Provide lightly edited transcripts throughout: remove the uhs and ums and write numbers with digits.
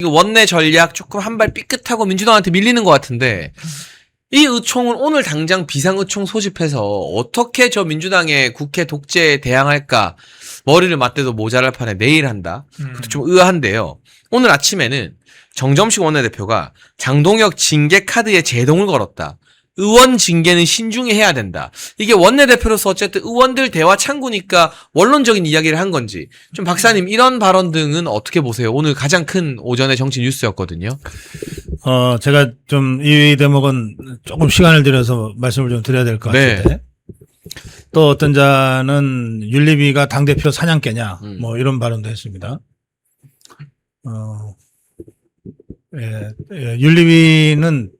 원내 전략 조금 한 발 삐끗하고 민주당한테 밀리는 것 같은데 이 의총은 오늘 당장 비상의총 소집해서 어떻게 저 민주당의 국회 독재에 대항할까 머리를 맞대도 모자랄 판에 내일 한다. 그것도 좀 의아한데요. 오늘 아침에는 정점식 원내대표가 장동혁 징계 카드에 제동을 걸었다. 의원 징계는 신중히 해야 된다. 이게 원내대표로서 어쨌든 의원들 대화 창구니까 원론적인 이야기를 한 건지 좀 박사님 이런 발언 등은 어떻게 보세요? 오늘 가장 큰 오전의 정치 뉴스였거든요. 제가 좀 이 대목은 조금 시간을 들여서 말씀을 좀 드려야 될 것 같은데 네. 또 어떤 자는 윤리위가 당대표 사냥개냐 뭐 이런 발언도 했습니다. 윤리위는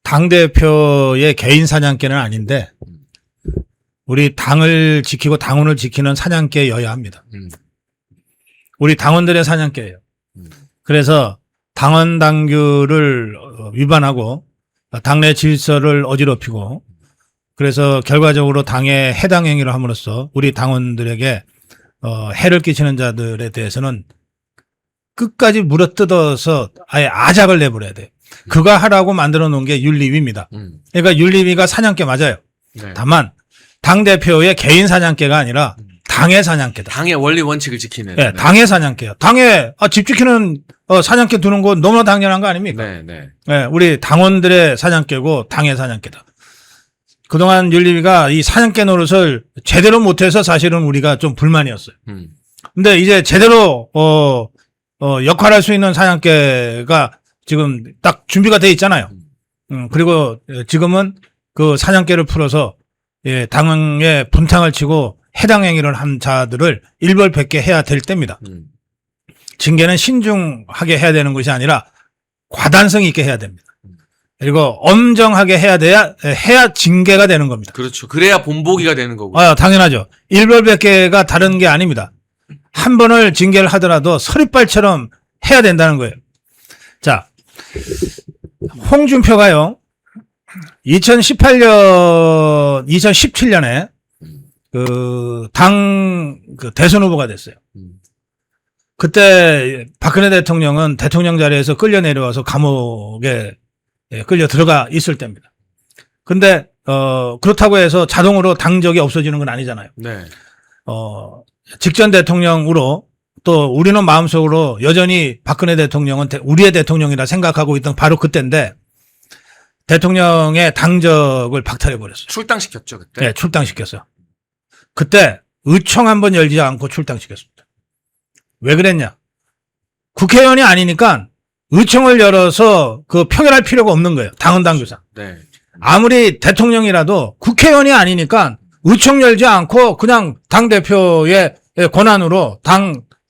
당대표의 개인 사냥개는 아닌데 우리 당을 지키고 당원을 지키는 사냥개여야 합니다. 우리 당원들의 사냥개예요. 그래서 당원 당규를 위반하고 당내 질서를 어지럽히고 그래서 결과적으로 당에 해당 행위를 함으로써 우리 당원들에게 해를 끼치는 자들에 대해서는 끝까지 물어뜯어서 아예 아작을 내버려야 돼요. 그거 하라고 만들어 놓은 게 윤리위입니다. 그러니까 윤리위가 사냥개 맞아요. 네. 다만 당대표의 개인 사냥개가 아니라 당의 사냥개다. 당의 원리 원칙을 지키는. 네, 당의 사냥개요. 당에 집 지키는 사냥개 두는 건 너무나 당연한 거 아닙니까? 네, 네. 네, 우리 당원들의 사냥개고 당의 사냥개다. 그동안 윤리위가 이 사냥개 노릇을 제대로 못해서 사실은 우리가 좀 불만이었어요. 근데 이제 제대로 역할할 수 있는 사냥개가 지금 딱 준비가 돼 있잖아요. 그리고 지금은 그 사냥개를 풀어서 당에 분탕을 치고 해당 행위를 한 자들을 일벌백계 해야 될 때입니다. 징계는 신중하게 해야 되는 것이 아니라 과단성 있게 해야 됩니다. 그리고 엄정하게 해야 징계가 되는 겁니다. 그렇죠. 그래야 본보기가 되는 거고. 당연하죠. 일벌백계가 다른 게 아닙니다. 한 번을 징계를 하더라도 서리빨처럼 해야 된다는 거예요. 자, 홍준표가요, 2017년에 대선 후보가 됐어요. 그때 박근혜 대통령은 대통령 자리에서 끌려 내려와서 감옥에 끌려 들어가 있을 때입니다. 근데, 그렇다고 해서 자동으로 당적이 없어지는 건 아니잖아요. 네. 직전 대통령으로 또 우리는 마음속으로 여전히 박근혜 대통령은 우리의 대통령이라 생각하고 있던 바로 그때인데 대통령의 당적을 박탈해버렸어요. 출당시켰죠, 그때. 네, 출당시켰어요. 그때 의총 한번 열지 않고 출당시켰습니다. 왜 그랬냐? 국회의원이 아니니까 의총을 열어서 표결할 필요가 없는 거예요. 당헌 당규상. 네. 아무리 대통령이라도 국회의원이 아니니까 의총 열지 않고 그냥 당대표의 권한으로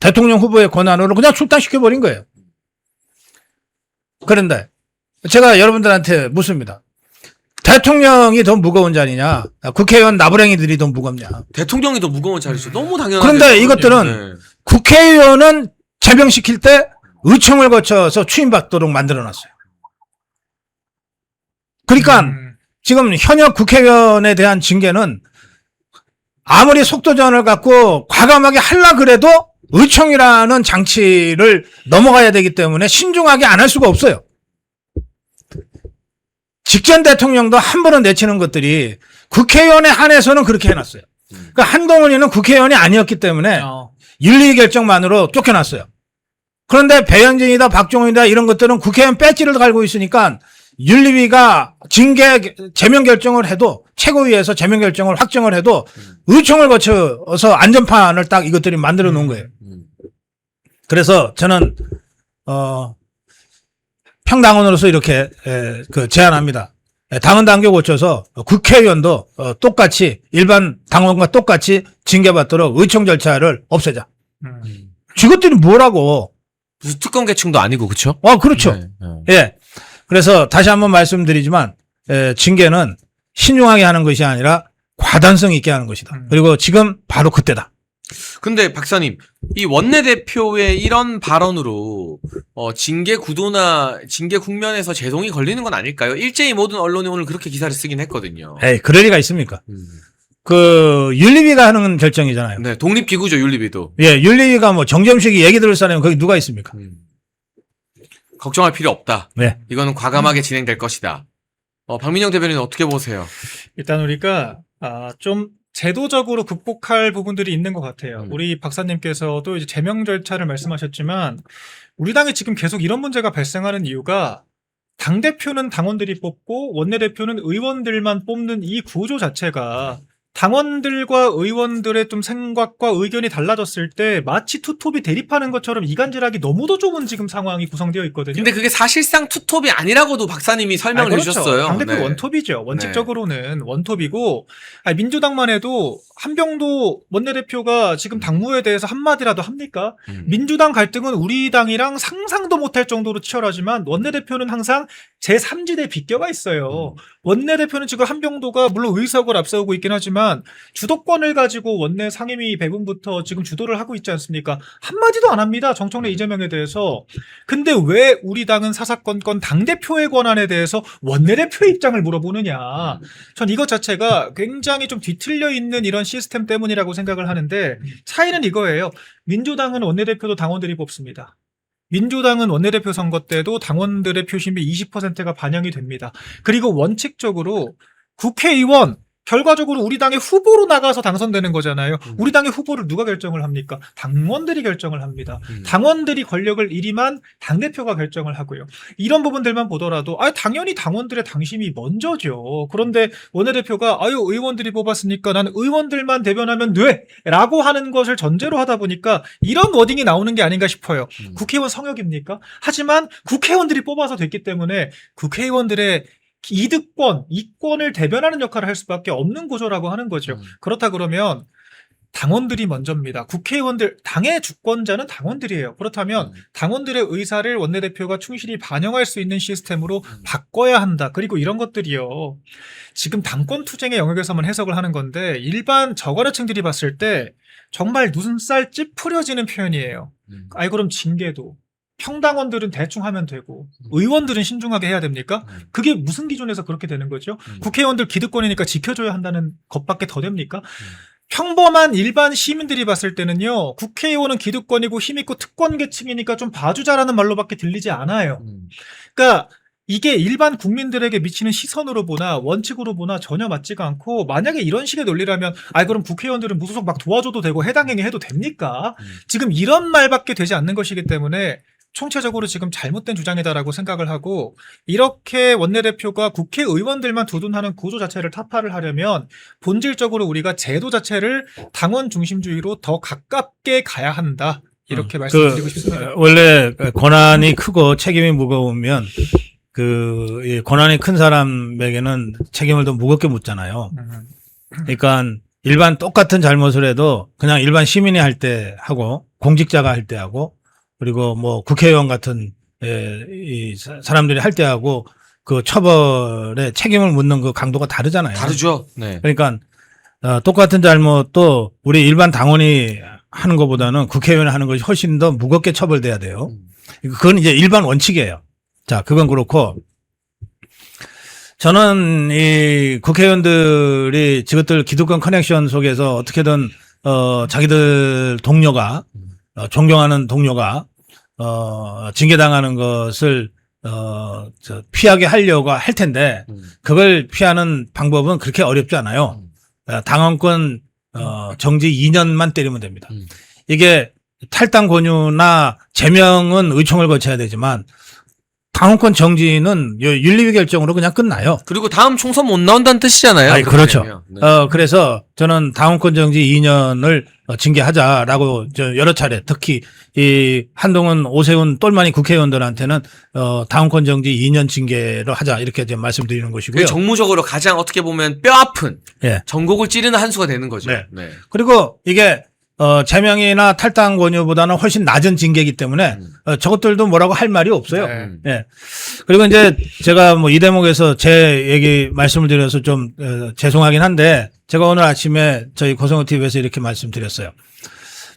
대통령 후보의 권한으로 그냥 출당시켜버린 거예요. 그런데 제가 여러분들한테 묻습니다. 대통령이 더 무거운 자리냐? 국회의원 나부랭이들이 더 무겁냐? 대통령이 더 무거운 자리죠. 너무 당연하죠. 그런데 이것들은 국회의원은 제명시킬 때 의총을 거쳐서 추임받도록 만들어놨어요. 그러니까 지금 현역 국회의원에 대한 징계는 아무리 속도전을 갖고 과감하게 하려 그래도 의총이라는 장치를 넘어가야 되기 때문에 신중하게 안 할 수가 없어요. 직전 대통령도 한 번은 내치는 것들이 국회의원에 한해서는 그렇게 해놨어요. 그러니까 한동훈이는 국회의원이 아니었기 때문에 윤리 결정만으로 쫓겨났어요. 그런데 배현진이다 박종원이다 이런 것들은 국회의원 배지를 달고 있으니까 윤리위가 제명 결정을 해도 최고위에서 제명 결정을 확정을 해도 의총을 거쳐서 안전판을 딱 이것들이 만들어 놓은 거예요. 그래서 저는 평당원으로서 이렇게 제안합니다. 당헌 당규 고쳐서 국회의원도 똑같이 일반 당원과 똑같이 징계받도록 의총 절차를 없애자. 이것들이 뭐라고? 무슨 특검 계층도 아니고 그렇죠? 그렇죠. 네, 네. 예. 그래서 다시 한번 말씀드리지만 징계는 신중하게 하는 것이 아니라 과단성 있게 하는 것이다. 그리고 지금 바로 그때다. 근데 박사님, 이 원내대표의 이런 발언으로 징계 구도나 징계 국면에서 제동이 걸리는 건 아닐까요? 일제히 모든 언론이 오늘 그렇게 기사를 쓰긴 했거든요. 에이, 그럴 리가 있습니까? 윤리위가 하는 결정이잖아요. 네, 독립기구죠, 윤리위도. 예, 윤리위가 정점식이 얘기 들을 사람이 거기 누가 있습니까? 걱정할 필요 없다. 네. 이거는 과감하게 진행될 것이다. 박민영 대변인은 어떻게 보세요? 일단 우리가 좀 제도적으로 극복할 부분들이 있는 것 같아요. 음. 우리 박사님께서도 이제 제명 절차를 말씀하셨지만 우리 당에 지금 계속 이런 문제가 발생하는 이유가 당대표는 당원들이 뽑고 원내대표는 의원들만 뽑는 이 구조 자체가 당원들과 의원들의 좀 생각과 의견이 달라졌을 때 마치 투톱이 대립하는 것처럼 이간질하기 너무도 좁은 지금 상황이 구성되어 있거든요. 근데 그게 사실상 투톱이 아니라고도 박사님이 설명을 그렇죠. 해주셨어요. 당대표 네. 원톱이죠. 원칙적으로는 원톱이고 민주당만 해도 한병도 원내대표가 지금 당무에 대해서 한마디라도 합니까? 민주당 갈등은 우리 당이랑 상상도 못할 정도로 치열하지만 원내대표는 항상 제3지대에 빗겨가 있어요. 원내대표는 지금 한병도가 물론 의석을 앞세우고 있긴 하지만 주도권을 가지고 원내 상임위 배분부터 지금 주도를 하고 있지 않습니까? 한마디도 안 합니다. 정청래 이재명에 대해서. 근데 왜 우리 당은 사사건건 당대표의 권한에 대해서 원내대표의 입장을 물어보느냐. 전 이것 자체가 굉장히 좀 뒤틀려 있는 이런 시스템 때문이라고 생각을 하는데 차이는 이거예요. 민주당은 원내대표도 당원들이 뽑습니다. 민주당은 원내대표 선거 때도 당원들의 표심이 20%가 반영이 됩니다. 그리고 원칙적으로 국회의원 결과적으로 우리 당의 후보로 나가서 당선되는 거잖아요. 우리 당의 후보를 누가 결정을 합니까? 당원들이 결정을 합니다. 당원들이 권력을 잃으면 당대표가 결정을 하고요. 이런 부분들만 보더라도 당연히 당원들의 당심이 먼저죠. 그런데 원내대표가 의원들이 뽑았으니까 나는 의원들만 대변하면 돼! 라고 하는 것을 전제로 하다 보니까 이런 워딩이 나오는 게 아닌가 싶어요. 국회의원 성역입니까? 하지만 국회의원들이 뽑아서 됐기 때문에 국회의원들의 이득권, 이권을 대변하는 역할을 할 수밖에 없는 구조라고 하는 거죠. 그렇다 그러면 당원들이 먼저입니다. 국회의원들, 당의 주권자는 당원들이에요. 그렇다면 당원들의 의사를 원내대표가 충실히 반영할 수 있는 시스템으로 바꿔야 한다. 그리고 이런 것들이요. 지금 당권 투쟁의 영역에서만 해석을 하는 건데 일반 저거래층들이 봤을 때 정말 눈살 찌푸려지는 표현이에요. 그럼 징계도. 평당원들은 대충 하면 되고 의원들은 신중하게 해야 됩니까? 그게 무슨 기준에서 그렇게 되는 거죠? 국회의원들 기득권이니까 지켜줘야 한다는 것밖에 더 됩니까? 평범한 일반 시민들이 봤을 때는요. 국회의원은 기득권이고 힘있고 특권 계층이니까 좀 봐주자라는 말로밖에 들리지 않아요. 그러니까 이게 일반 국민들에게 미치는 시선으로 보나 원칙으로 보나 전혀 맞지가 않고 만약에 이런 식의 논리라면 그럼 국회의원들은 무소속 막 도와줘도 되고 해당 행위 해도 됩니까? 지금 이런 말밖에 되지 않는 것이기 때문에 총체적으로 지금 잘못된 주장이다라고 생각을 하고 이렇게 원내대표가 국회의원들만 두둔하는 구조 자체를 타파를 하려면 본질적으로 우리가 제도 자체를 당원 중심주의로 더 가깝게 가야 한다. 이렇게 말씀드리고 싶습니다. 원래 권한이 크고 책임이 무거우면 이 권한이 큰 사람에게는 책임을 더 무겁게 묻잖아요. 그러니까 일반 똑같은 잘못을 해도 그냥 일반 시민이 할 때 하고 공직자가 할 때 하고 그리고 뭐 국회의원 같은 이 사람들이 할 때 하고 그 처벌에 책임을 묻는 그 강도가 다르잖아요. 다르죠. 네. 그러니까 똑같은 잘못도 우리 일반 당원이 하는 것보다는 국회의원이 하는 것이 훨씬 더 무겁게 처벌돼야 돼요. 그건 이제 일반 원칙이에요. 자, 그건 그렇고 저는 이 국회의원들이 저것들 기득권 커넥션 속에서 어떻게든 자기들 동료가 존경하는 동료가 징계당하는 것을 피하게 하려고 할 텐데 그걸 피하는 방법은 그렇게 어렵지 않아요. 당원권 정지 2년만 때리면 됩니다. 이게 탈당 권유나 제명은 의총을 거쳐야 되지만 당원권 정지는 윤리위 결정으로 그냥 끝나요. 그리고 다음 총선 못 나온다는 뜻이잖아요. 그렇죠. 네. 그래서 저는 당원권 정지 2년을 징계하자라고 여러 차례 특히 이 한동훈 오세훈 똘마니 국회의원들한테는 당원권 정지 2년 징계를 하자 이렇게 이제 말씀드리는 것이고요. 정무적으로 가장 어떻게 보면 뼈 아픈 예. 전곡을 찌르는 한 수가 되는 거죠. 네. 네. 그리고 이게 제명이나 탈당 권유보다는 훨씬 낮은 징계이기 때문에 저것들도 뭐라고 할 말이 없어요. 네. 예. 그리고 이제 제가 뭐 이 대목에서 제 얘기 말씀을 드려서 좀 죄송하긴 한데 제가 오늘 아침에 저희 고성호 TV에서 이렇게 말씀드렸어요.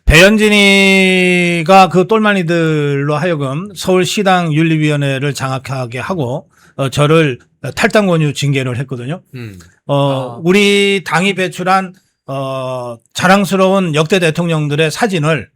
배현진이가 그 똘마니들로 하여금 서울시당 윤리위원회를 장악하게 하고 저를 탈당 권유 징계를 했거든요. 우리 당이 배출한 자랑스러운 역대 대통령들의 사진을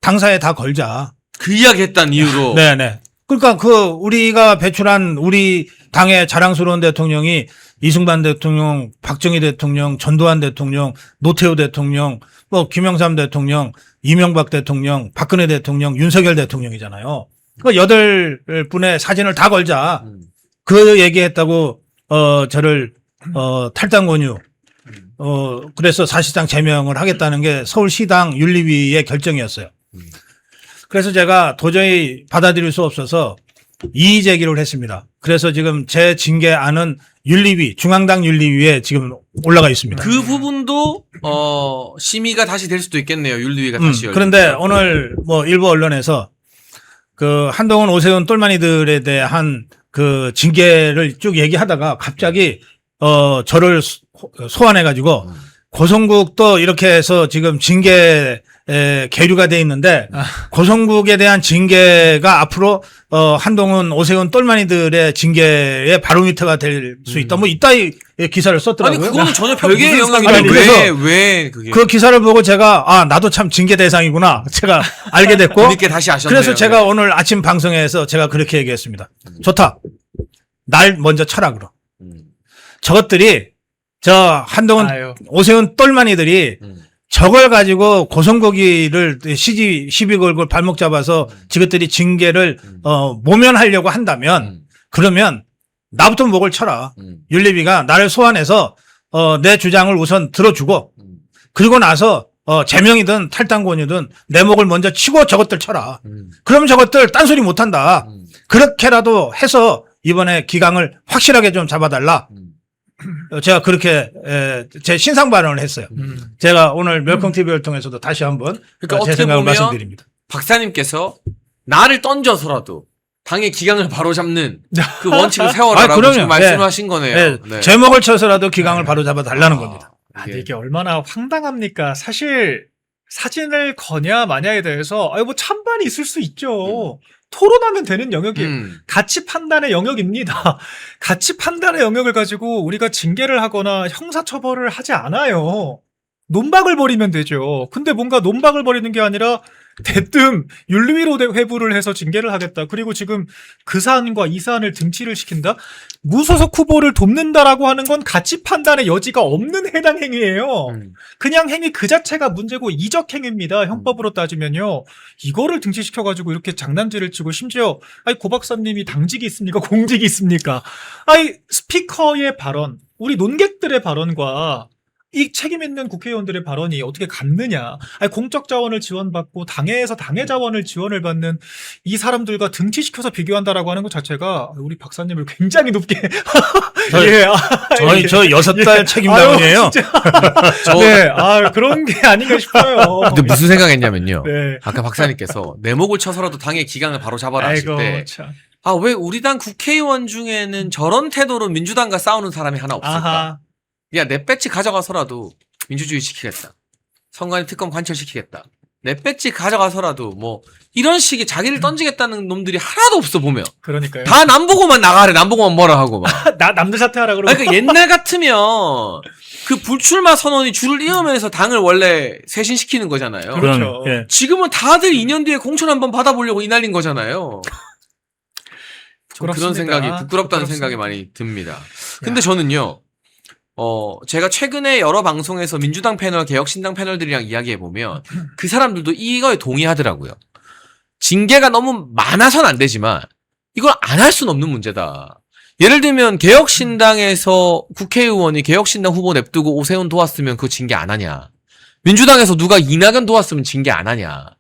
당사에 다 걸자. 그 이야기 했다는 이유로. 네네. 그러니까 우리가 배출한 우리 당의 자랑스러운 대통령이 이승만 대통령, 박정희 대통령, 전두환 대통령, 노태우 대통령, 뭐 김영삼 대통령, 이명박 대통령, 박근혜 대통령, 윤석열 대통령이잖아요. 그 8분의 사진을 다 걸자. 그 얘기했다고 저를 탈당 권유 그래서 사실상 제명을 하겠다는 게 서울시당 윤리위의 결정이었어요. 그래서 제가 도저히 받아들일 수 없어서 이의 제기를 했습니다. 그래서 지금 제 징계안은 윤리위, 중앙당 윤리위에 지금 올라가 있습니다. 그 부분도 심의가 다시 될 수도 있겠네요. 윤리위가 다시 그런데 오늘 뭐 일부 언론에서 그 한동훈, 오세훈 똘마니들에 대한 그 징계를 쭉 얘기하다가 갑자기 저를 소환해가지고 고성국도 이렇게 해서 지금 징계 계류가 돼 있는데 고성국에 대한 징계가 앞으로 한동훈, 오세훈 똘마니들의 징계의 바로미터가 될 수 있다. 뭐 이따위 기사를 썼더라고요. 아니 그거는 전혀 별개의 영역인데 아니, 그래서 왜 그게 그 기사를 보고 제가 나도 참 징계 대상이구나 제가 알게 됐고 뒤늦게 다시 아셨네요. 그래서 제가 오늘 아침 방송에서 제가 그렇게 얘기했습니다. 좋다. 날 먼저 쳐라 그럼. 저것들이 저 한동훈, 오세훈 똘마니들이 저걸 가지고 고성고기를 시비 걸고 발목 잡아서 저것들이 징계를 모면하려고 한다면 그러면 나부터 목을 쳐라. 윤리위가 나를 소환해서 내 주장을 우선 들어주고 그리고 나서 제명이든 탈당권이든 내 목을 먼저 치고 저것들 쳐라. 그럼 저것들 딴소리 못한다. 그렇게라도 해서 이번에 기강을 확실하게 좀 잡아달라. 제가 그렇게 제 신상 발언을 했어요. 제가 오늘 멸콩 TV를 통해서도 다시 한번 그러니까 제 생각을 보면 말씀드립니다. 박사님께서 나를 던져서라도 당의 기강을 바로잡는 그 원칙을 세워라라고 그럼요. 지금 말씀하신 거네요. 네. 네. 제목을 쳐서라도 기강을 바로 잡아 달라는 겁니다. 근데 이게 얼마나 황당합니까? 사실 사진을 거냐 마냐에 대해서 뭐 찬반이 있을 수 있죠. 토론하면 되는 영역이에요. 가치 판단의 영역입니다. 가치 판단의 영역을 가지고 우리가 징계를 하거나 형사처벌을 하지 않아요. 논박을 벌이면 되죠. 근데 뭔가 논박을 벌이는 게 아니라 대뜸 윤리위로 회부를 해서 징계를 하겠다. 그리고 지금 그 사안과 이 사안을 등치를 시킨다? 무소속 후보를 돕는다라고 하는 건 가치 판단의 여지가 없는 해당 행위예요. 그냥 행위 그 자체가 문제고 이적 행위입니다. 형법으로 따지면요. 이거를 등치시켜가지고 이렇게 장난질을 치고 심지어 고 박사님이 당직이 있습니까? 공직이 있습니까? 스피커의 발언, 우리 논객들의 발언과 이 책임 있는 국회의원들의 발언이 어떻게 같느냐. 공적 자원을 지원받고 당회에서 당회 자원을 지원을 받는 이 사람들과 등치시켜서 비교한다라고 하는 것 자체가 우리 박사님을 굉장히 높게 저 6달 책임자분이에요. 네, 그런 게 아닌가 싶어요. 근데 무슨 생각했냐면요. 네. 아까 박사님께서 내 목을 쳐서라도 당의 기강을 바로 잡아라 하실 때 참. 왜 우리 당 국회의원 중에는 저런 태도로 민주당과 싸우는 사람이 하나 없을까? 아하. 야, 내 배지 가져가서라도 민주주의 시키겠다. 선관위 특검 관철시키겠다. 내 배지 가져가서라도 뭐 이런 식의 자기를 던지겠다는 놈들이 하나도 없어 보면. 그러니까요. 다 남보고만 나가래. 남보고만 뭐라 하고 막. 남들 사퇴하라 그러고. 그러니까 옛날 같으면 그 불출마 선언이 줄을 이으면서 당을 원래 쇄신시키는 거잖아요. 그렇죠. 예. 지금은 다들 2년 뒤에 공천 한번 받아보려고 이날린 거잖아요. 좀 그런 생각이 부끄럽다는 생각이 많이 듭니다. 근데 저는요. 제가 최근에 여러 방송에서 민주당 패널, 개혁신당 패널들이랑 이야기해보면 그 사람들도 이거에 동의하더라고요. 징계가 너무 많아서는 안 되지만 이걸 안 할 수는 없는 문제다. 예를 들면 개혁신당에서 국회의원이 개혁신당 후보 냅두고 오세훈 도왔으면 그 징계 안 하냐. 민주당에서 누가 이낙연 도왔으면 징계 안 하냐.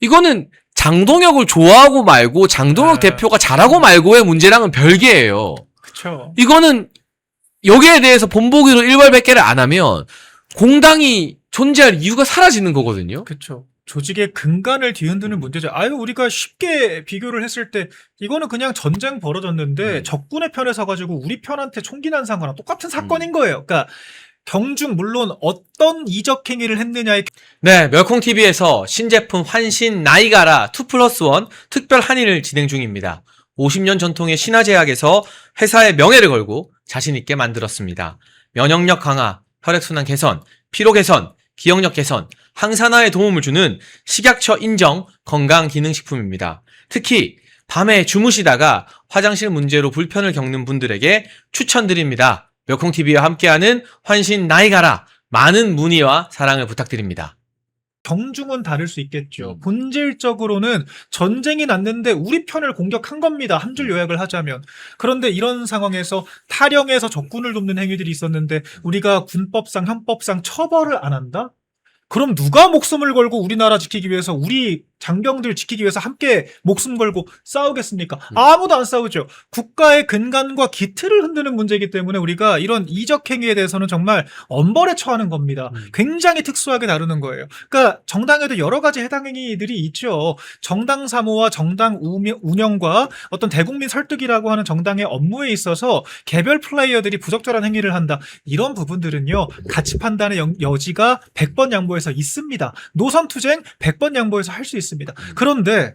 이거는 장동혁을 좋아하고 말고 장동혁 대표가 잘하고 말고의 문제랑은 별개예요. 그렇죠. 이거는 여기에 대해서 본보기로 일벌백계를 안 하면 공당이 존재할 이유가 사라지는 거거든요. 그렇죠. 조직의 근간을 뒤흔드는 문제죠. 우리가 쉽게 비교를 했을 때 이거는 그냥 전쟁 벌어졌는데 적군의 편에 서가지고 우리 편한테 총기 난사한 거랑 똑같은 사건인 거예요. 그러니까 경중 물론 어떤 이적 행위를 했느냐에 네, 멸콩TV에서 신제품 환신 나이가라 2+1 특별 한인을 진행 중입니다. 50년 전통의 신화제약에서 회사의 명예를 걸고 자신있게 만들었습니다. 면역력 강화, 혈액순환 개선, 피로 개선, 기억력 개선, 항산화에 도움을 주는 식약처 인정 건강기능식품입니다. 특히 밤에 주무시다가 화장실 문제로 불편을 겪는 분들에게 추천드립니다. 몇콩TV와 함께하는 환신 나이가라. 많은 문의와 사랑을 부탁드립니다. 경중은 다를 수 있겠죠. 본질적으로는 전쟁이 났는데 우리 편을 공격한 겁니다. 한 줄 요약을 하자면. 그런데 이런 상황에서 타령에서 적군을 돕는 행위들이 있었는데 우리가 군법상, 헌법상 처벌을 안 한다? 그럼 누가 목숨을 걸고 우리나라 지키기 위해서 우리 장병들 지키기 위해서 함께 목숨 걸고 싸우겠습니까? 아무도 안 싸우죠. 국가의 근간과 기틀을 흔드는 문제이기 때문에 우리가 이런 이적 행위에 대해서는 정말 엄벌에 처하는 겁니다. 굉장히 특수하게 다루는 거예요. 그러니까 정당에도 여러 가지 해당 행위들이 있죠. 정당 사무와 정당 운영과 어떤 대국민 설득이라고 하는 정당의 업무에 있어서 개별 플레이어들이 부적절한 행위를 한다. 이런 부분들은요. 가치 판단의 여지가 100번 양보해서 있습니다. 노선투쟁 100번 양보해서 할 수 있습니다. 그런데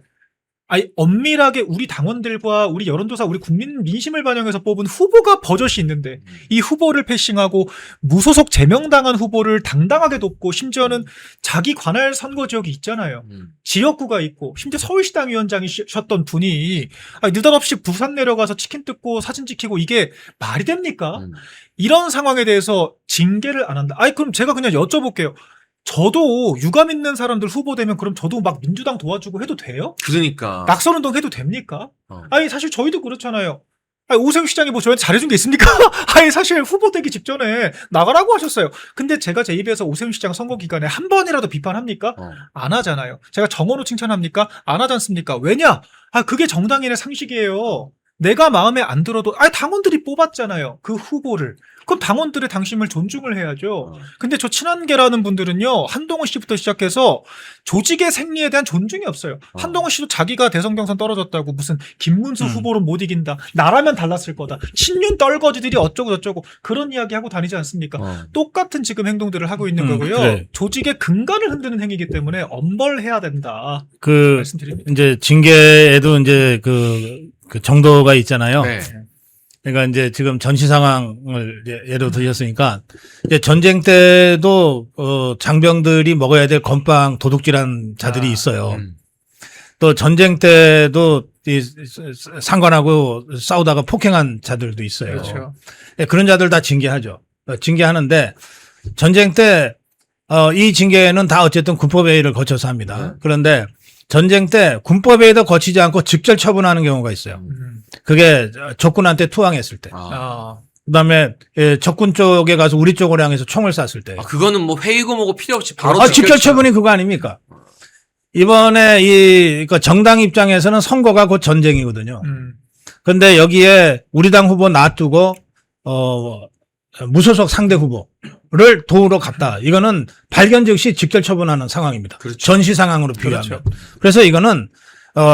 엄밀하게 우리 당원들과 우리 여론조사, 우리 국민 민심을 반영해서 뽑은 후보가 버젓이 있는데 이 후보를 패싱하고 무소속 제명당한 후보를 당당하게 돕고 심지어는 자기 관할 선거 지역이 있잖아요. 지역구가 있고 심지어 서울시당 위원장이셨던 분이 느닷없이 부산 내려가서 치킨 뜯고 사진 찍히고 이게 말이 됩니까? 이런 상황에 대해서 징계를 안 한다. 그럼 제가 그냥 여쭤볼게요. 저도 유감 있는 사람들 후보되면 그럼 저도 막 민주당 도와주고 해도 돼요? 그러니까. 낙선운동 해도 됩니까? 사실 저희도 그렇잖아요. 오세훈 시장이 뭐 저한테 잘해준 게 있습니까? 사실 후보되기 직전에 나가라고 하셨어요. 근데 제가 제 입에서 오세훈 시장 선거 기간에 한 번이라도 비판합니까? 안 하잖아요. 제가 정언으로 칭찬합니까? 안 하지 않습니까? 왜냐? 그게 정당인의 상식이에요. 내가 마음에 안 들어도 당원들이 뽑았잖아요. 그 후보를. 그럼 당원들의 당심을 존중을 해야죠. 근데 저 친한계라는 분들은요. 한동훈 씨부터 시작해서 조직의 생리에 대한 존중이 없어요. 한동훈 씨도 자기가 대선 경선 떨어졌다고 무슨 김문수 후보로 못 이긴다. 나라면 달랐을 거다. 친윤 떨거지들이 어쩌고 저쩌고 그런 이야기하고 다니지 않습니까? 똑같은 지금 행동들을 하고 있는 거고요. 그래. 조직의 근간을 흔드는 행위이기 때문에 엄벌해야 된다. 말씀드립니다. 이제 징계에도 이제 그 정도가 있잖아요. 네. 그러니까 이제 지금 전시 상황을 예로 드셨으니까 이제 전쟁 때도 장병들이 먹어야 될 건빵 도둑질한 자들이 있어요. 또 전쟁 때도 이 상관하고 싸우다가 폭행한 자들도 있어요. 그렇죠. 네, 그런 자들 다 징계하죠. 징계하는데 전쟁 때 이 징계는 다 어쨌든 군법회의를 거쳐서 합니다. 그런데 전쟁 때 군법회의도 거치지 않고 직절 처분하는 경우가 있어요. 그게 적군한테 투항했을 때. 그다음에 적군 쪽에 가서 우리 쪽으로 향해서 총을 쐈을 때. 그거는 뭐 회의고 뭐고 필요 없이 바로 직절 처분이 그거 아닙니까? 이번에 그 정당 입장에서는 선거가 곧 전쟁이거든요. 근데 여기에 우리 당 후보 놔두고 무소속 상대 후보를 도우러 갔다. 이거는 발견 즉시 직절 처분하는 상황입니다. 그렇죠. 전시 상황으로 비유하면. 그렇죠. 그래서 이거는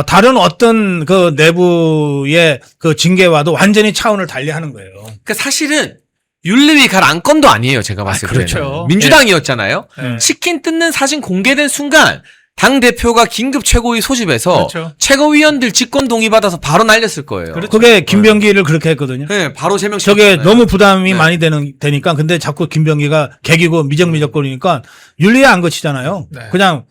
다른 어떤 그 내부의 그 징계와도 완전히 차원을 달리하는 거예요. 그러니까 사실은 윤리위 갈 안건도 아니에요. 제가 봤을 때는. 그렇죠. 민주당이었잖아요. 치킨 뜯는 사진 공개된 순간 당 대표가 긴급 최고위 소집해서 그렇죠. 최고위원들 직권 동의받아서 바로 날렸을 거예요. 그렇죠. 그게 김병기를 그렇게 했거든요. 네, 바로 제명. 저게 너무 부담이 많이 되니까 근데 자꾸 김병기가 개기고 미적거리니까 윤리에 안 거치잖아요. 네. 그냥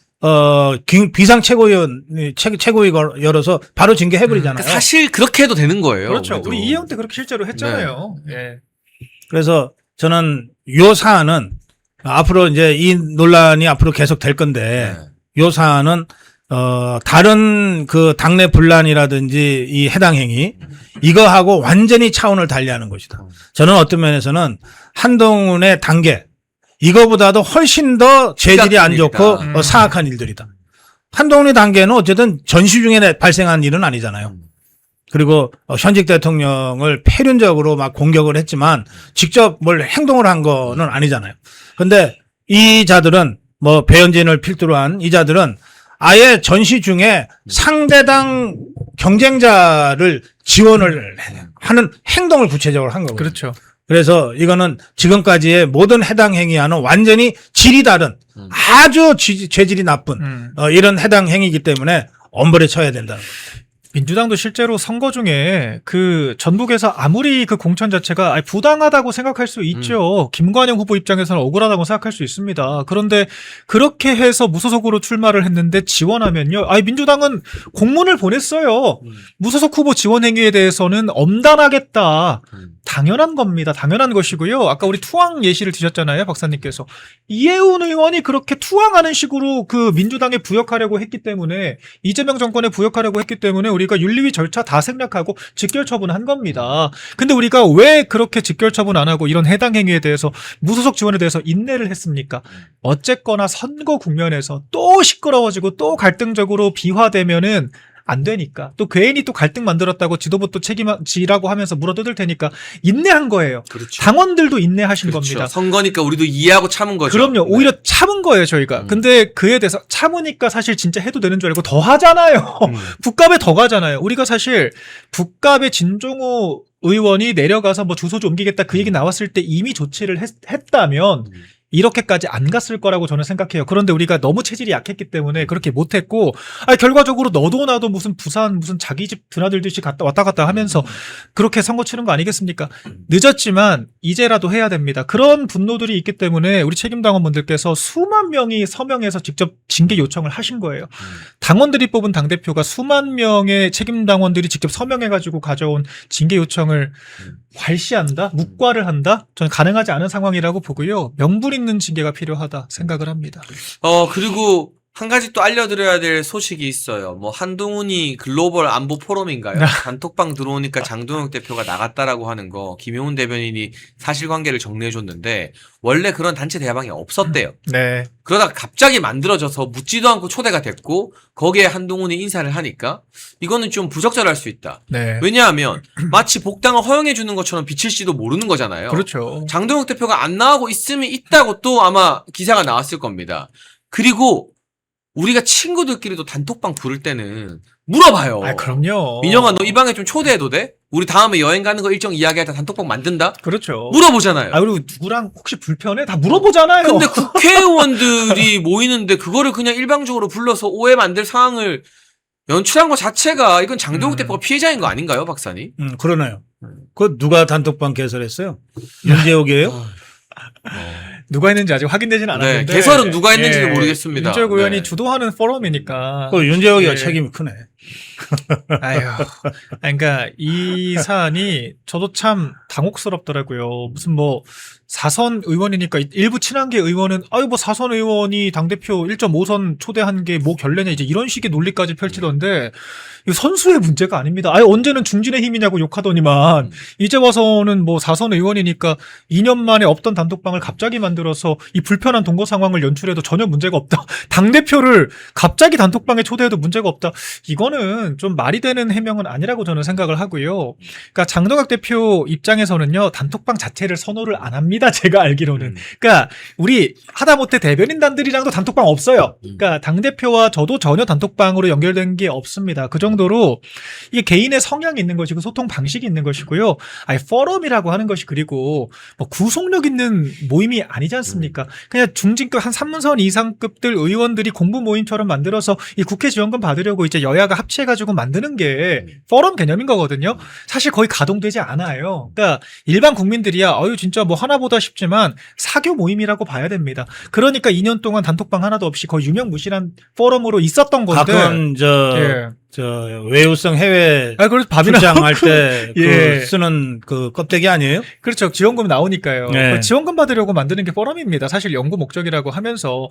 비상 최고위원 최고위 열어서 바로 징계해버리잖아요. 그러니까 사실 그렇게 해도 되는 거예요. 그렇죠. 그래도. 우리 이혜영 때 그렇게 실제로 했잖아요. 예. 그래서 저는 요 사안은 앞으로 이제 이 논란이 앞으로 계속 될 건데 요 사안은 다른 그 당내 분란이라든지 이 해당 행위 이거하고 완전히 차원을 달리하는 것이다. 저는 어떤 면에서는 한동훈의 단계 이거보다도 훨씬 더 재질이 안 좋고 사악한 일들이다. 한동훈의 단계는 어쨌든 전시 중에 발생한 일은 아니잖아요. 그리고 현직 대통령을 패륜적으로 막 공격을 했지만 직접 뭘 행동을 한 거는 아니잖아요. 근데 이 자들은 뭐 배현진을 필두로 한 이 자들은 아예 전시 중에 상대당 경쟁자를 지원을 하는 행동을 구체적으로 한 거거든요. 그렇죠. 그래서 이거는 지금까지의 모든 해당 행위와는 완전히 질이 다른 아주 죄질이 나쁜 이런 해당 행위이기 때문에 엄벌에 처해야 된다는 거죠. 민주당도 실제로 선거 중에 그 전북에서 아무리 그 공천 자체가 부당하다고 생각할 수 있죠. 김관영 후보 입장에서는 억울하다고 생각할 수 있습니다. 그런데 그렇게 해서 무소속으로 출마를 했는데 지원하면요. 민주당은 공문을 보냈어요. 무소속 후보 지원 행위에 대해서는 엄단하겠다. 당연한 겁니다. 당연한 것이고요. 아까 우리 투항 예시를 드셨잖아요, 박사님께서. 이해운 의원이 그렇게 투항하는 식으로 그 민주당에 부역하려고 했기 때문에, 이재명 정권에 부역하려고 했기 때문에 우리가 윤리위 절차 다 생략하고 직결 처분한 겁니다. 근데 우리가 왜 그렇게 직결 처분 안 하고 이런 해당 행위에 대해서 무소속 지원에 대해서 인내를 했습니까? 어쨌거나 선거 국면에서 또 시끄러워지고 또 갈등적으로 비화되면은 안 되니까, 또 괜히 또 갈등 만들었다고 지도부 또 책임지라고 하면서 물어뜯을 테니까 인내한 거예요. 그렇죠. 당원들도 인내하신 그렇죠. 겁니다. 선거니까 우리도 이해하고 참은 거죠. 그럼요. 오히려 참은 거예요, 저희가. 근데 그에 대해서 참으니까 사실 진짜 해도 되는 줄 알고 더 하잖아요. 북갑에 더 가잖아요. 우리가 사실 북갑에 진종호 의원이 내려가서 뭐 주소지 옮기겠다 그 얘기 나왔을 때 이미 조치를 했다면 이렇게까지 안 갔을 거라고 저는 생각해요. 그런데 우리가 너무 체질이 약했기 때문에 그렇게 못했고, 결과적으로 너도 나도 무슨 부산 무슨 자기 집 드나들듯이 왔다 갔다 하면서 그렇게 선거 치른 거 아니겠습니까? 늦었지만 이제라도 해야 됩니다. 그런 분노들이 있기 때문에 우리 책임당원분들께서 수만 명이 서명해서 직접 징계 요청을 하신 거예요. 당원들이 뽑은 당대표가 수만 명의 책임당원들이 직접 서명해가지고 가져온 징계 요청을 괄시한다? 묵과를 한다? 저는 가능하지 않은 상황이라고 보고요. 명분 있는 징계가 필요하다 생각을 합니다. 그리고 한 가지 또 알려드려야 될 소식이 있어요. 뭐 한동훈이 글로벌 안보 포럼인가요? 단톡방 들어오니까 장동혁 대표가 나갔다라고 하는 거 김용훈 대변인이 사실관계를 정리해줬는데 원래 그런 단체 대화방이 없었대요. 네. 그러다가 갑자기 만들어져서 묻지도 않고 초대가 됐고 거기에 한동훈이 인사를 하니까 이거는 좀 부적절할 수 있다. 네. 왜냐하면 마치 복당을 허용해주는 것처럼 비칠지도 모르는 거잖아요. 그렇죠. 장동혁 대표가 안 나가고 있으면 있다고 또 아마 기사가 나왔을 겁니다. 그리고 우리가 친구들끼리도 단톡방 부를 때는 물어봐요. 그럼요. 민영아, 너 이 방에 좀 초대해도 돼? 우리 다음에 여행 가는 거 일정 이야기할 때 단톡방 만든다? 그렇죠. 물어보잖아요. 그리고 누구랑 혹시 불편해? 다 물어보잖아요. 근데 국회의원들이 모이는데 그거를 그냥 일방적으로 불러서 오해 만들 상황을 연출한 것 자체가 이건 장동혁 대표가 피해자인 거 아닌가요, 박사님? 그러네요. 그 누가 단톡방 개설했어요? 윤재옥이에요? 누가 했는지 아직 확인되지는 않았는데. 네, 개설은 누가 했는지는 모르겠습니다. 윤재욱 의원이 네. 주도하는 포럼이니까. 그 윤재옥이가 네. 책임이 크네. 아유, 그러니까 이 사안이 저도 참 당혹스럽더라고요. 무슨 뭐 사선 의원이니까 일부 친한계 의원은 뭐 사선 의원이 당대표 1.5선 초대한 게 뭐 결례냐 이제 이런 식의 논리까지 펼치던데 이거 선수의 문제가 아닙니다. 언제는 중진의 힘이냐고 욕하더니만 이제 와서는 뭐 사선 의원이니까 2년 만에 없던 단톡방을 갑자기 만들어서 이 불편한 동거 상황을 연출해도 전혀 문제가 없다. 당대표를 갑자기 단톡방에 초대해도 문제가 없다. 이거는 좀 말이 되는 해명은 아니라고 저는 생각을 하고요. 그러니까 장동혁 대표 입장에서는요, 단톡방 자체를 선호를 안 합니다. 제가 알기로는. 그러니까 우리 하다못해 대변인단들이랑도 단톡방 없어요. 그러니까 당대표와 저도 전혀 단톡방으로 연결된 게 없습니다. 그 정도로 이게 개인의 성향이 있는 것이고 소통 방식이 있는 것이고요. 포럼이라고 하는 것이 그리고 뭐 구속력 있는 모임이 아니지 않습니까? 그냥 중진급 한 3문선 이상급들 의원들이 공부 모임처럼 만들어서 이 국회 지원금 받으려고 이제 여야가 합치해가지고 만드는 게 포럼 개념인 거거든요. 사실 거의 가동되지 않아요. 그러니까 일반 국민들이야 진짜 뭐 하나보다 싶지만 사교 모임이라고 봐야 됩니다. 그러니까 2년 동안 단톡방 하나도 없이 거의 유명무실한 포럼으로 있었던 건데. 가끔 외유성 해외 그래서 밥이나 출장할 때 예. 쓰는 그 껍데기 아니에요? 그렇죠. 지원금 나오니까요. 네. 지원금 받으려고 만드는 게 포럼입니다. 사실 연구 목적이라고 하면서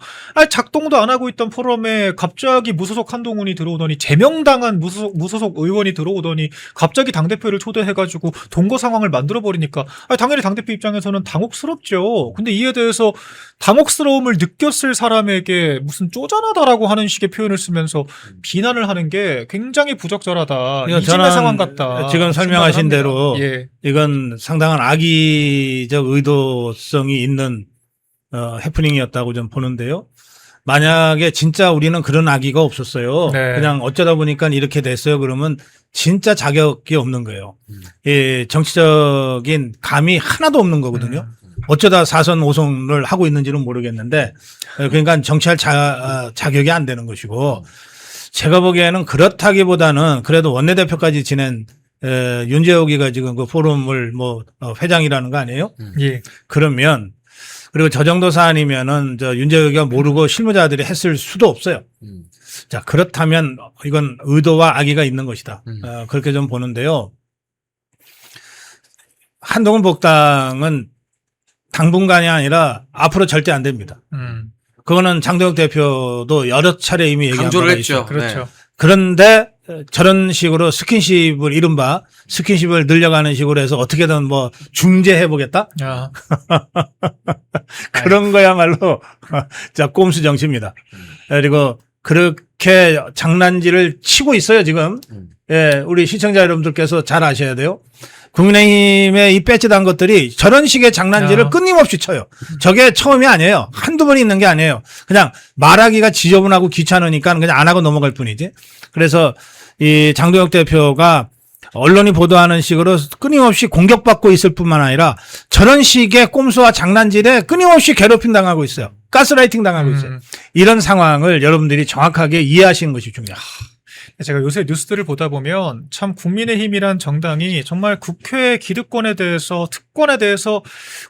작동도 안 하고 있던 포럼에 갑자기 무소속 한동훈이 들어오더니 제명당한 무소속 의원이 들어오더니 갑자기 당대표를 초대해가지고 동거 상황을 만들어버리니까 당연히 당대표 입장에서는 당혹스럽죠. 근데 이에 대해서 당혹스러움을 느꼈을 사람에게 무슨 쪼잔하다라고 하는 식의 표현을 쓰면서 비난을 하는 게 굉장히 부적절하다. 이진의 상황 같다. 지금 설명하신 대로 예. 이건 상당한 악의적 의도성이 있는 해프닝이었다고 좀 보는데요. 만약에 진짜 우리는 그런 악의가 없었어요. 네. 그냥 어쩌다 보니까 이렇게 됐어요. 그러면 진짜 자격이 없는 거예요. 예, 정치적인 감이 하나도 없는 거거든요. 어쩌다 4선 5선을 하고 있는지는 모르겠는데 그러니까 정치할 자격이 안 되는 것이고 제가 보기에는 그렇다기보다는 그래도 원내대표까지 지낸 윤재욱이가 지금 그 포럼을 회장이라는 거 아니에요? 예. 그러면 그리고 저 정도 사안이면은 윤재욱이가 모르고 실무자들이 했을 수도 없어요. 자, 그렇다면 이건 의도와 악의가 있는 것이다. 그렇게 좀 보는데요. 한동훈 복당은 당분간이 아니라 앞으로 절대 안 됩니다. 그거는 장동혁 대표도 여러 차례 이미 얘기한 강조를 바가 했죠. 있어요. 그렇죠. 네. 그런데 저런 식으로 스킨십을 이른바 스킨십을 늘려가는 식으로 해서 어떻게든 중재해 보겠다? 아. 그런 거야말로 자 꼼수 정치입니다. 그리고 그렇게 장난질을 치고 있어요 지금. 예, 우리 시청자 여러분들께서 잘 아셔야 돼요. 국민의힘의 이 배치 단 것들이 저런 식의 장난질을 끊임없이 쳐요. 저게 처음이 아니에요. 한두 번 있는 게 아니에요. 그냥 말하기가 지저분하고 귀찮으니까 그냥 안 하고 넘어갈 뿐이지. 그래서 이 장동혁 대표가 언론이 보도하는 식으로 끊임없이 공격받고 있을 뿐만 아니라 저런 식의 꼼수와 장난질에 끊임없이 괴롭힘 당하고 있어요. 가스라이팅 당하고 있어요. 이런 상황을 여러분들이 정확하게 이해하시는 것이 중요합니다. 제가 요새 뉴스들을 보다 보면 참 국민의힘이란 정당이 정말 국회 기득권에 대해서 특권에 대해서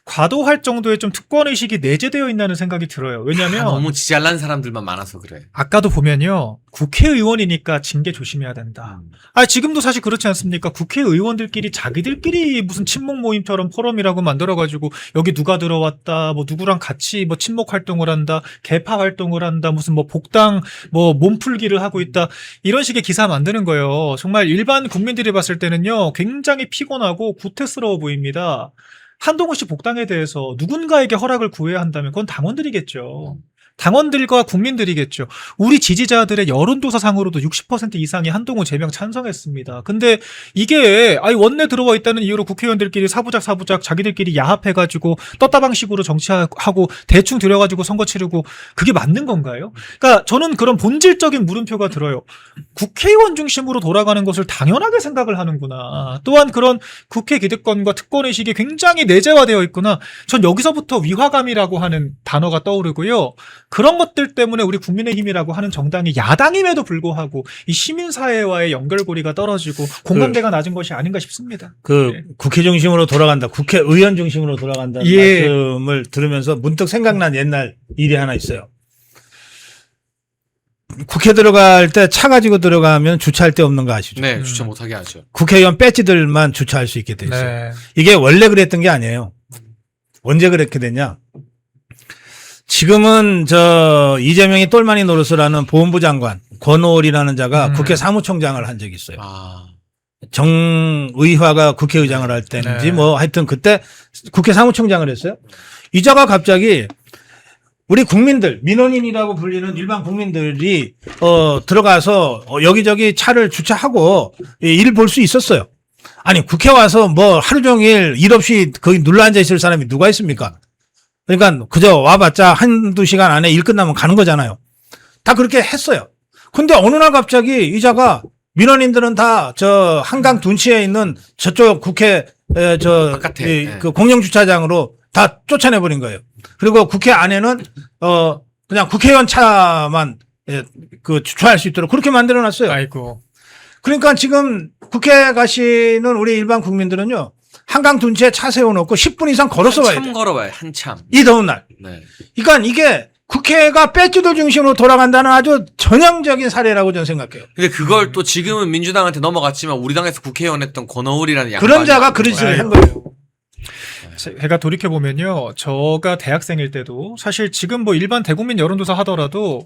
과도할 정도의 좀 특권의식이 내재되어 있다는 생각이 들어요. 왜냐하면 너무 지잘난 사람들만 많아서 그래. 아까도 보면요. 국회의원이니까 징계 조심해야 된다. 지금도 사실 그렇지 않습니까? 국회의원들끼리 자기들끼리 무슨 친목 모임처럼 포럼이라고 만들어가지고 여기 누가 들어왔다, 누구랑 같이 친목 활동을 한다, 개파 활동을 한다, 무슨 복당, 몸풀기를 하고 있다. 이런 식의 기사 만드는 거예요. 정말 일반 국민들이 봤을 때는요. 굉장히 피곤하고 구태스러워 보입니다. 한동훈 씨 복당에 대해서 누군가에게 허락을 구해야 한다면 그건 당원들이겠죠. 당원들과 국민들이겠죠. 우리 지지자들의 여론조사상으로도 60% 이상이 한동훈 제명 찬성했습니다. 근데 이게 원내 들어와 있다는 이유로 국회의원들끼리 사부작 자기들끼리 야합해가지고 떴다방식으로 정치하고 대충 들여가지고 선거 치르고 그게 맞는 건가요? 그러니까 저는 그런 본질적인 물음표가 들어요. 국회의원 중심으로 돌아가는 것을 당연하게 생각을 하는구나. 또한 그런 국회 기득권과 특권의식이 굉장히 내재화되어 있구나. 전 여기서부터 위화감이라고 하는 단어가 떠오르고요. 그런 것들 때문에 우리 국민의힘이라고 하는 정당이 야당임에도 불구하고 이 시민사회와의 연결고리가 떨어지고 공감대가 낮은 것이 아닌가 싶습니다. 국회 중심으로 돌아간다. 국회의원 중심으로 돌아간다는 말씀을 들으면서 문득 생각난 옛날 일이 하나 있어요. 국회 들어갈 때 차 가지고 들어가면 주차할 데 없는 거 아시죠? 네, 주차 못하게 하죠. 국회의원 배지들만 주차할 수 있게 돼 있어요. 네. 이게 원래 그랬던 게 아니에요. 언제 그렇게 됐냐? 지금은 이재명이 똘마니 노릇을 하는 보훈부 장관 권오월이라는 자가 국회 사무총장을 한 적이 있어요. 정의화가 국회의장을 할 때인지 하여튼 그때 국회 사무총장을 했어요. 이 자가 갑자기 우리 국민들, 민원인이라고 불리는 일반 국민들이 들어가서 여기저기 차를 주차하고 일 볼 수 있었어요. 아니 국회 와서 하루 종일 일 없이 거기 눌러앉아 있을 사람이 누가 있습니까? 그러니까 그저 와봤자 한두 시간 안에 일 끝나면 가는 거잖아요. 다 그렇게 했어요. 근데 어느 날 갑자기 이 자가 민원인들은 다 한강 둔치에 있는 저쪽 국회 바깥에 그 공영주차장으로 다 쫓아내버린 거예요. 그리고 국회 안에는 그냥 국회의원 차만 주차할 수 있도록 그렇게 만들어놨어요. 아이고. 그러니까 지금 국회 가시는 우리 일반 국민들은요. 한강 둔치에 차 세워놓고 10분 이상 걸어서 와야 돼. 한참 걸어봐요. 한참. 이 더운 날. 네. 그러니까 이게 국회가 배지들 중심으로 돌아간다는 아주 전형적인 사례라고 저는 생각해요. 근데 그걸 또 지금은 민주당한테 넘어갔지만 우리 당에서 국회의원 했던 권오울이라는 양반이 그런 자가 그런 짓을 한 거예요. 제가 돌이켜보면요. 저가 대학생일 때도 사실 지금 일반 대국민 여론조사 하더라도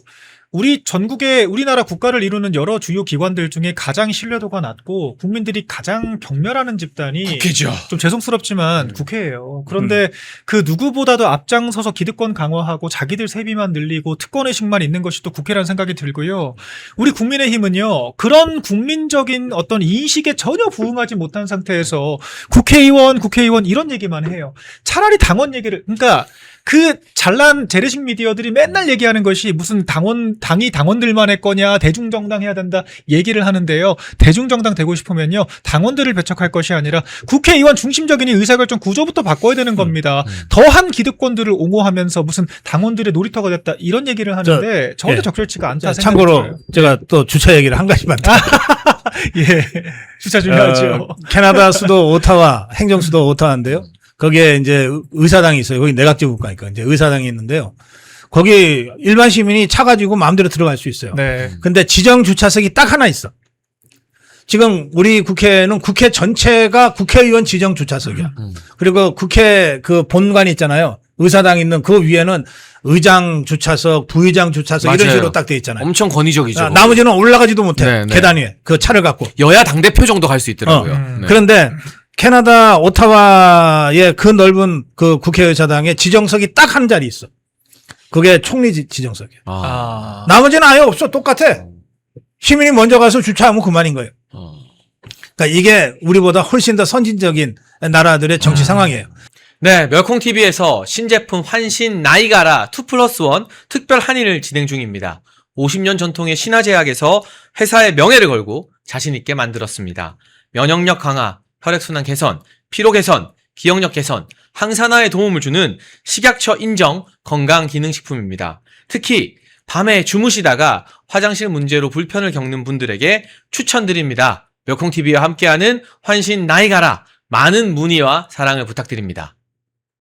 우리 전국의 우리나라 국가를 이루는 여러 주요 기관들 중에 가장 신뢰도가 낮고 국민들이 가장 경멸하는 집단이 국회죠. 좀 죄송스럽지만 국회예요. 그런데 그 누구보다도 앞장서서 기득권 강화하고 자기들 세비만 늘리고 특권의식만 있는 것이 또 국회라는 생각이 들고요. 우리 국민의힘은요. 그런 국민적인 어떤 인식에 전혀 부응하지 못한 상태에서 국회의원 이런 얘기만 해요. 차라리 당원 얘기를 그러니까 그 잘난 재래식 미디어들이 맨날 얘기하는 것이 무슨 당이 당원들만의 거냐, 대중정당 해야 된다 얘기를 하는데요. 대중정당 되고 싶으면요, 당원들을 배척할 것이 아니라 국회의원 중심적인 이 의사결정 구조부터 바꿔야 되는 겁니다. 더한 기득권들을 옹호하면서 무슨 당원들의 놀이터가 됐다 이런 얘기를 하는데 전혀 적절치가 않다 생각이 참고로 들어요. 제가 또 주차 얘기를 한 가지만 더. 예, 주차 중요하죠. 캐나다 수도 오타와, 행정 수도 오타와인데요. 거기에 이제 의사당이 있어요. 거기 내각제 국가니까 이제 의사당이 있는데요. 거기 일반 시민이 차 가지고 마음대로 들어갈 수 있어요. 네. 근데 지정 주차석이 딱 하나 있어. 지금 우리 국회는 국회 전체가 국회의원 지정 주차석이야. 그리고 국회 그 본관 있잖아요. 의사당 있는 그 위에는 의장 주차석, 부의장 주차석 이런 맞아요. 식으로 딱 돼 있잖아요. 엄청 권위적이죠. 나머지는 올라가지도 못해. 네, 네. 계단 위에 그 차를 갖고. 여야 당대표 정도 갈 수 있더라고요. 네. 그런데 캐나다 오타와의 그 넓은 그 국회의사당에 지정석이 딱 한 자리 있어. 그게 총리 지정석이야. 아. 나머지는 아예 없어. 똑같아. 시민이 먼저 가서 주차하면 그만인 거예요. 그러니까 이게 우리보다 훨씬 더 선진적인 나라들의 정치 상황이에요. 네, 멸콩TV에서 신제품 환신 나이가라 2+1 특별 할인을 진행 중입니다. 50년 전통의 신화제약에서 회사의 명예를 걸고 자신있게 만들었습니다. 면역력 강화, 혈액순환 개선, 피로 개선, 기억력 개선, 항산화에 도움을 주는 식약처 인정 건강기능식품입니다. 특히 밤에 주무시다가 화장실 문제로 불편을 겪는 분들에게 추천드립니다. 멸콩TV와 함께하는 환신 나이가라 많은 문의와 사랑을 부탁드립니다.